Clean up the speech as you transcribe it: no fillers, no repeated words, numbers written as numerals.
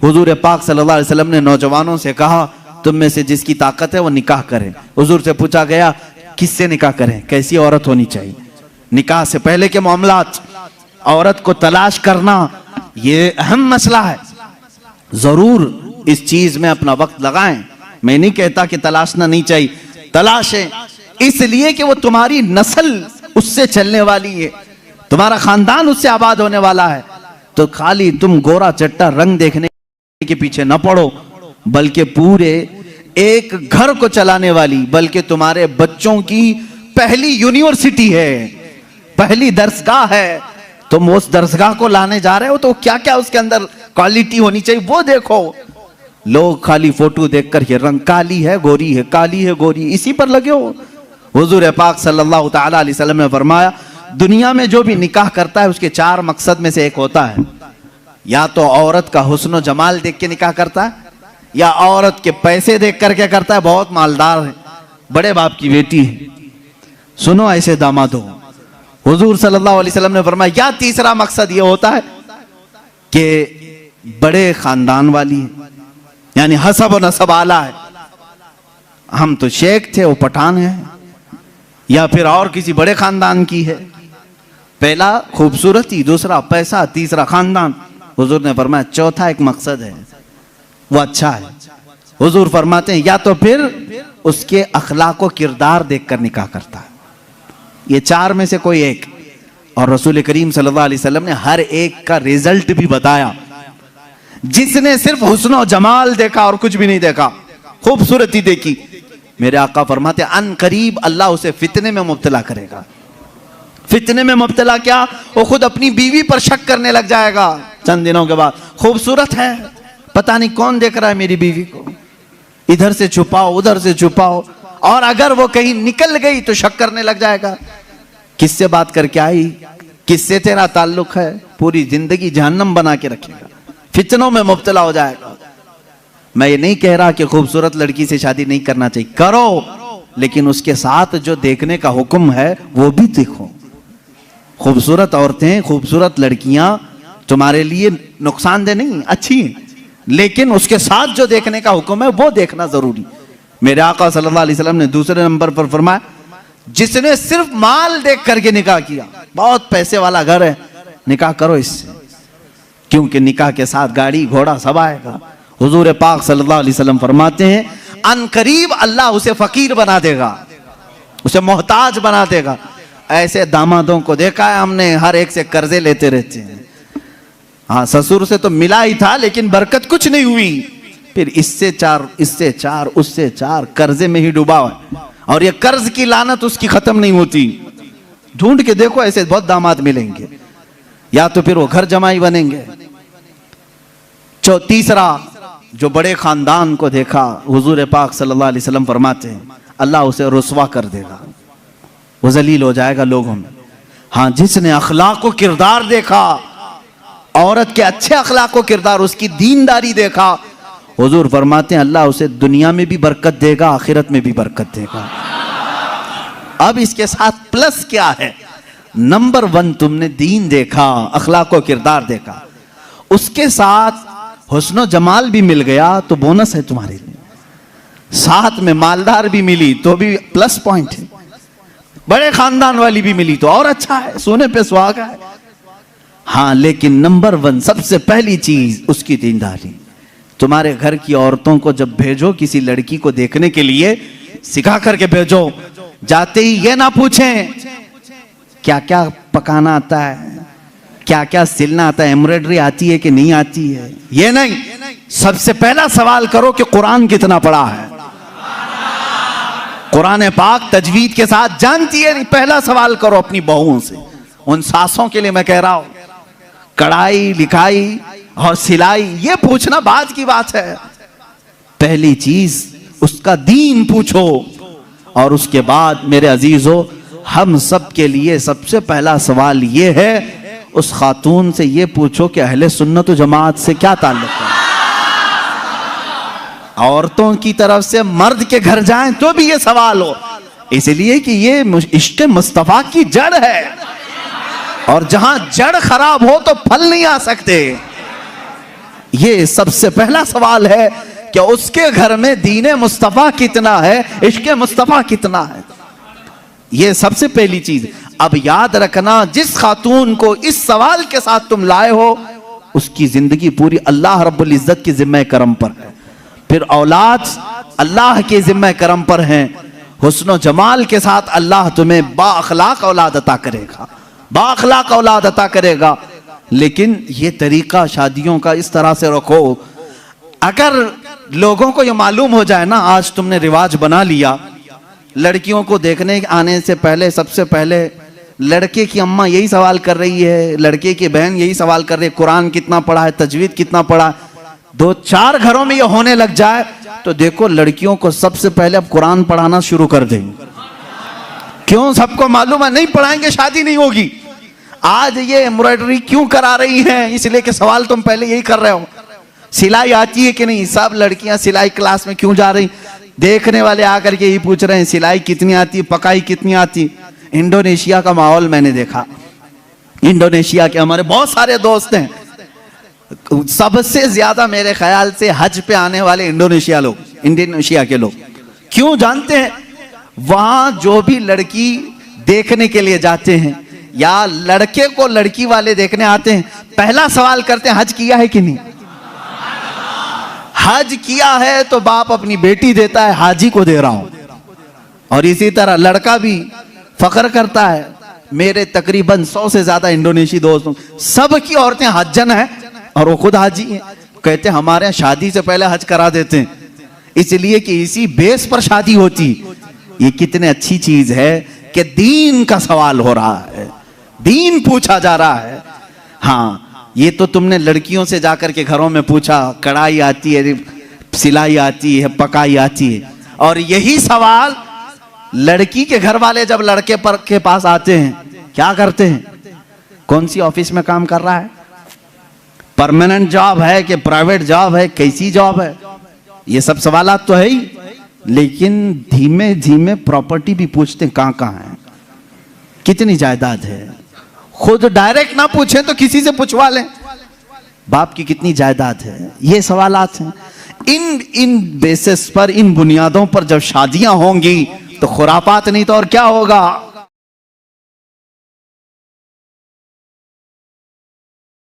हुजूर पाक सल्लल्लाहु अलैहि वसल्लम ने नौजवानों से कहा, तुम में से जिसकी ताकत है वो निकाह करे। हुजूर से पूछा गया, किससे निकाह करें, कैसी औरत होनी चाहिए? निकाह से पहले के मामलात, औरत को तलाश करना ये अहम मसला है। जरूर इस चीज में अपना वक्त लगाएं। मैं नहीं कहता कि तलाशना नहीं चाहिए, तलाशें, इसलिए कि वो तुम्हारी नस्ल उससे चलने वाली है, तुम्हारा खानदान उससे आबाद होने वाला है। तो खाली तुम गोरा चट्टा रंग देखने के पीछे न पड़ो, बल्कि पूरे एक घर को चलाने वाली, बल्कि तुम्हारे बच्चों की पहली यूनिवर्सिटी है, पहली दरसगाह है। तुम उस दरसगाह को लाने जा रहे हो तो क्या क्या उसके अंदर क्वालिटी होनी चाहिए वो देखो। लोग खाली फोटो देखकर ये रंग काली है गोरी है, काली है गोरी, इसी पर लगे हो। हुजूर पाक सल्लल्लाहु ताला अलैहि वसल्लम ने फरमाया, दुनिया में जो भी निकाह करता है उसके 4 मकसद में से एक होता है, या तो औरत का हुस्न और जमाल देख के निकाह करता है, या औरत के पैसे देख करके करता है, बहुत मालदार है, बड़े बाप की बेटी है, सुनो ऐसे दामाद हो। हुजूर सल्लल्लाहु अलैहि वसल्लम ने फरमाया, या तीसरा मकसद यह होता है कि बड़े खानदान वाली है, यानी हसब और नसब आला है, हम तो शेख थे वो पठान है, या फिर और किसी बड़े खानदान की है। पहला खूबसूरती, दूसरा पैसा, तीसरा खानदान। हुजूर ने फरमाया चौथा एक मकसद है वो अच्छा है। हुजूर फरमाते हैं या तो फिर उसके अखलाक व किरदार देखकर निकाह करता है, ये 4 में से कोई एक। और रसूल करीम सल्लल्लाहु अलैहि वसल्लम ने हर एक का रिजल्ट भी बताया। जिसने सिर्फ हुस्न और जमाल देखा और कुछ भी नहीं देखा, खूबसूरती देखी, मेरे आका फरमाते अन करीब अल्लाह उसे फितने में मुब्तला करेगा। फितने में मुब्तला क्या, वो खुद अपनी बीवी पर शक करने लग जाएगा चंद दिनों के बाद। खूबसूरत है, पता नहीं कौन देख रहा है मेरी बीवी को, इधर से छुपाओ उधर से छुपाओ, और अगर वो कहीं निकल गई तो शक करने लग जाएगा, किससे बात करके आई, किससे तेरा ताल्लुक है, पूरी जिंदगी जहन्नम बना के रखेगा, फितनों में मुब्तला हो जाएगा। मैं ये नहीं कह रहा कि खूबसूरत लड़की से शादी नहीं करना चाहिए, करो, लेकिन उसके साथ जो देखने का हुक्म है वो भी देखो। खूबसूरत औरतें, खूबसूरत लड़कियां तुम्हारे लिए नुकसानदेह नहीं, अच्छी हैं, लेकिन उसके साथ जो देखने का हुक्म है वो देखना जरूरी। मेरे आका सल्लल्लाहु अलैहि वसल्लम ने दूसरे नंबर पर फरमाया, जिसने सिर्फ माल देख करके निकाह किया, बहुत पैसे वाला घर है, निकाह करो इससे, क्योंकि निकाह के साथ गाड़ी घोड़ा सब आएगा। हुजूर पाक सल्लल्लाहु अलैहि वसल्लम फरमाते हैं अन करीब अल्लाह उसे फकीर बना देगा, उसे मोहताज बना देगा। ऐसे दामादों को देखा है हमने, हर एक से कर्जे लेते रहते हैं। हाँ, ससुर से तो मिला ही था लेकिन बरकत कुछ नहीं हुई, फिर इससे 4 इससे 4 उससे 4 कर्जे में ही डूबा है, और ये कर्ज की लानत उसकी खत्म नहीं होती। ढूंढ के देखो, ऐसे बहुत दामाद मिलेंगे, या तो फिर वो घर जमाई बनेंगे। तीसरा, जो बड़े खानदान को देखा, हुजूर पाक सल्लल्लाहु अलैहि वसल्लम फरमाते हैं अल्लाह उसे रुसवा कर देगा, वो जलील हो जाएगा लोगों में। हाँ, जिसने अखलाक व किरदार देखा, औरत के अच्छे अखलाक व किरदार, उसकी दीनदारी देखा, हुजूर फरमाते हैं अल्लाह उसे दुनिया में भी बरकत देगा, आखिरत में भी बरकत देगा। अब इसके साथ प्लस क्या है, नंबर 1 तुमने दीन देखा, अखलाक व किरदार देखा, उसके साथ हुस्न जमाल भी मिल गया तो बोनस है तुम्हारे लिए, साथ में मालदार भी मिली तो भी प्लस पॉइंट है, बड़े खानदान वाली भी मिली तो और अच्छा है, सोने पे सुहागा है। हाँ, लेकिन नंबर 1 सबसे पहली चीज उसकी दीनदारी। तुम्हारे घर की औरतों को जब भेजो किसी लड़की को देखने के लिए, सिखा करके भेजो, जाते ही ये ना पूछें क्या क्या पकाना आता है, क्या क्या सिलना आता है, एम्ब्रॉयडरी आती है कि नहीं आती है, ये नहीं, सबसे पहला सवाल करो कि कुरान कितना पढ़ा है, कुरान पाक तजवीद के साथ जानती है नहीं, पहला सवाल करो अपनी बहुओं से। उन सासों के लिए मैं कह रहा हूं, कढ़ाई लिखाई और सिलाई ये पूछना बात की बात है, पहली चीज उसका दीन पूछो। और उसके बाद मेरे अजीजों, हम सब के लिए सबसे पहला सवाल ये है, उस खातून से ये पूछो कि अहले सुन्नत व जमात से क्या ताल्लुक है। औरतों की तरफ से मर्द के घर जाएं तो भी ये सवाल हो, इसलिए कि ये इश्क़ मुस्तफा की जड़ है, और जहां जड़ खराब हो तो फल नहीं आ सकते। ये सबसे पहला सवाल है कि उसके घर में दीन मुस्तफ़ा कितना है, इश्क मुस्तफ़ा कितना है। ये सबसे पहली चीज। अब याद रखना, जिस खातून को इस सवाल के साथ तुम लाए हो, उसकी जिंदगी पूरी अल्लाह रब्बुल इज्जत की जिम्मे करम पर है। फिर औलाद अल्लाह के जिम्मे करम पर है। हुस्न जमाल के साथ अल्लाह तुम्हें बाअखलाक औलाद अता करेगा, बाअखलाक औलाद अता करेगा। लेकिन ये तरीका शादियों का इस तरह से रखो, अगर लोगों को ये मालूम हो जाए ना, आज तुमने रिवाज बना लिया, लड़कियों को देखने आने से पहले सबसे पहले लड़के की अम्मा यही सवाल कर रही है, लड़के की बहन यही सवाल कर रही है, कुरान कितना पढ़ा है, तजवीद कितना पढ़ा है। 2-4 घरों में ये होने लग जाए तो देखो लड़कियों को सबसे पहले अब कुरान पढ़ाना शुरू कर देंगे। क्यों? सबको मालूम है नहीं पढ़ाएंगे शादी नहीं होगी। आज ये एम्ब्रॉयडरी क्यों करा रही हैं? इसलिए कि सवाल तुम पहले यही कर रहे हो, सिलाई आती है कि नहीं। सब लड़कियां सिलाई क्लास में क्यों जा रही? देखने वाले आकर के यही पूछ रहे हैं सिलाई कितनी आती, पकाई कितनी आती। इंडोनेशिया का माहौल मैंने देखा, इंडोनेशिया के हमारे बहुत सारे दोस्त हैं, सबसे ज्यादा मेरे ख्याल से हज पे आने वाले इंडोनेशिया के लोग। क्यों जानते हैं? वहां जो भी लड़की देखने के लिए जाते हैं या लड़के को लड़की वाले देखने आते हैं, पहला सवाल करते हैं हज किया है कि नहीं। हज किया है तो बाप अपनी बेटी देता है, हाजी को दे रहा हूं। और इसी तरह लड़का भी फख्र करता है, मेरे तकरीबन 100 से ज्यादा इंडोनेशी दोस्तों, सबकी औरतें हज्जन है और वो खुद हाजी हैं। कहते हैं हमारे यहाँ शादी से पहले हज करा देते हैं, इसलिए कि इसी बेस पर शादी होती। ये कितने अच्छी चीज है कि दीन का सवाल हो रहा है, दीन पूछा जा रहा है। हाँ, ये तो तुमने लड़कियों से जाकर के घरों में पूछा, कढ़ाई आती है, सिलाई आती है, पकाई आती है। और यही सवाल लड़की के घर वाले जब लड़के पर के पास आते हैं, क्या करते हैं? कौन सी ऑफिस में काम कर रहा है, परमानेंट जॉब है कि प्राइवेट जॉब है, कैसी जॉब है, ये सब सवालात तो है ही। लेकिन धीमे धीमे प्रॉपर्टी भी पूछते हैं, कहां कहां है, कितनी जायदाद है। खुद डायरेक्ट ना पूछें तो किसी से पूछवा लें, बाप की कितनी जायदाद है। ये सवालात हैं। इन बेसिस पर, इन बुनियादों पर जब शादियां होंगी तो खुरापात नहीं तो और क्या होगा।